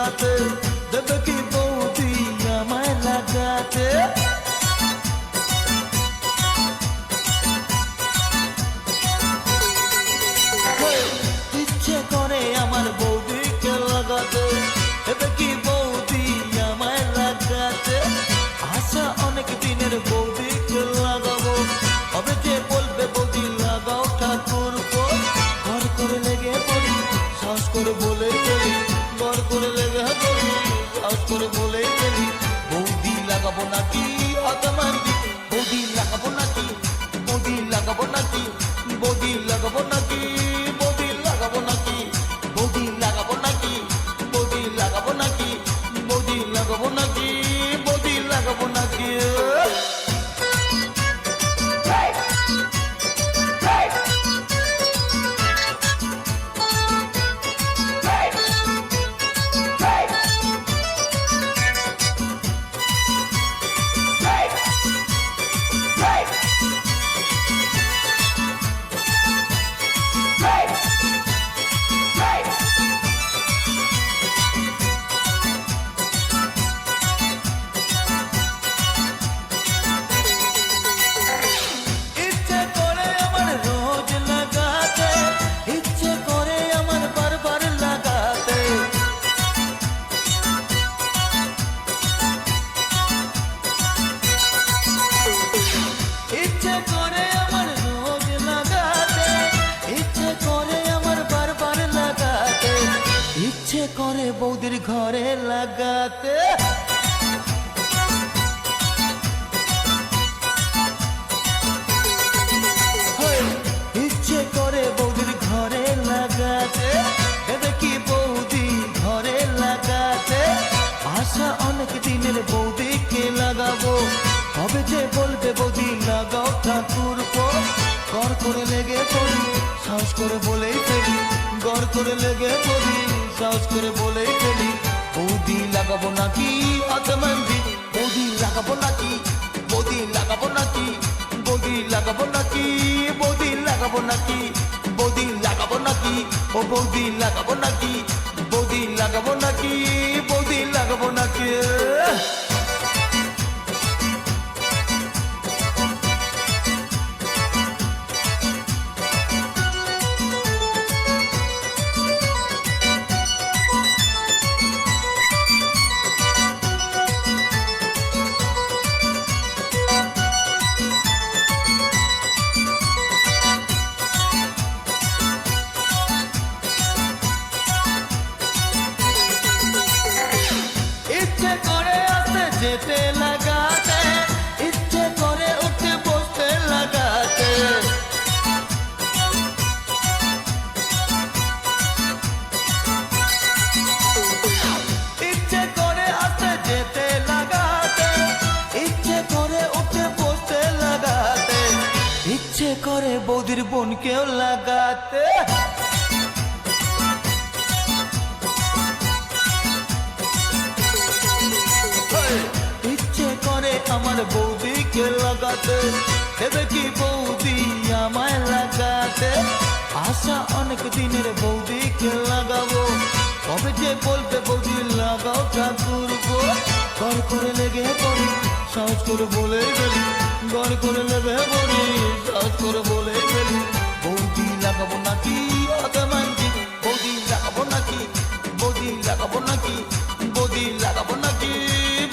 লাগাতে, দেবে কি বৌদি আমায় লাগাতে। ইচ্ছে করে আমার বৌদিকে লাগাতে, দেবে কি বৌদি আমায় লাগাতে। আশা অনেক দিনের বৌদিকে লাগাবো, হবে যে বলবে বৌদি লাগাও ঠাকুর গো। ঘর করে লেগে পড়ি, সাহস করে বলে ফেলি, ঘর করে লেগে পড়ি, সাহস করে বলে ফেলি। বৌদি লাগাবো নাকি আতমান্দি, বৌদি লাগাবো নাকি, বৌদি লাগাবো নাকি, বৌদি লাগাবো নাকি, বৌদি লাগাবো নাকি, বৌদি লাগাবো নাকি, বৌদি লাগাবো নাকি, বৌদি লাগাবো নাকি, বৌদি লাগাবো নাকি। ইচ্ছে করে আমার রোজ লাগাতে, ইচ্ছে করে আমার বারবার লাগাতে। ইচ্ছে করে আমার রোজ লাগাতে, ইচ্ছে করে আমার বারবার লাগাতে। ইচ্ছে করে বৌদির ঘরে লাগাতে। ইচ্ছে করে বৌদির ঘরে লাগাতে, দেবে কি বৌদি ঘরে লাগাতে। আশা অনেক দিনের বৌদিকে লাগাবো, হবে যে বলবে বৌদি লাগাও ঠাকুর গো। ঘর করে লেগে পড়ি, সাহস করে বলেই ফেলি, ঘর করে লেগে পড়ি, সাহস করে বলেই ফেলি। বৌদি লাগাবো নাকি আতমান্দি, বৌদি লাগাবো নাকি, বৌদি লাগাবো নাকি, বৌদি লাগাবো নাকি, বৌদি লাগাবো নাকি, বৌদি লাগাবো নাকি, ও বৌদি লাগাবো নাকি, বৌদি লাগাবো নাকি, বৌদি লাগাবো নাকি। ইচ্ছে করে আসতে যেতে লাগাতে, ইচ্ছে করে উঠে বসতে লাগাতে। ইচ্ছে করে আসতে যেতে লাগাতে, ইচ্ছে করে উঠে বসতে লাগাতে। ইচ্ছে করে বৌদির বোনকেও লাগাতে। ইচ্ছে করে আমার বৌদিকে লাগাতে, দেবে কি বৌদি আমায় লাগাতে। আশা অনেক দিনের বৌদিকে লাগাবো, কবে যে বলবে বৌদি লাগাও ঠাকুর গো। ঘর করে লেগে পড়ি, সাহস করে বলে ফেলি, ঘর করে লেগে পড়ি, সাহস করে বলে ফেলি।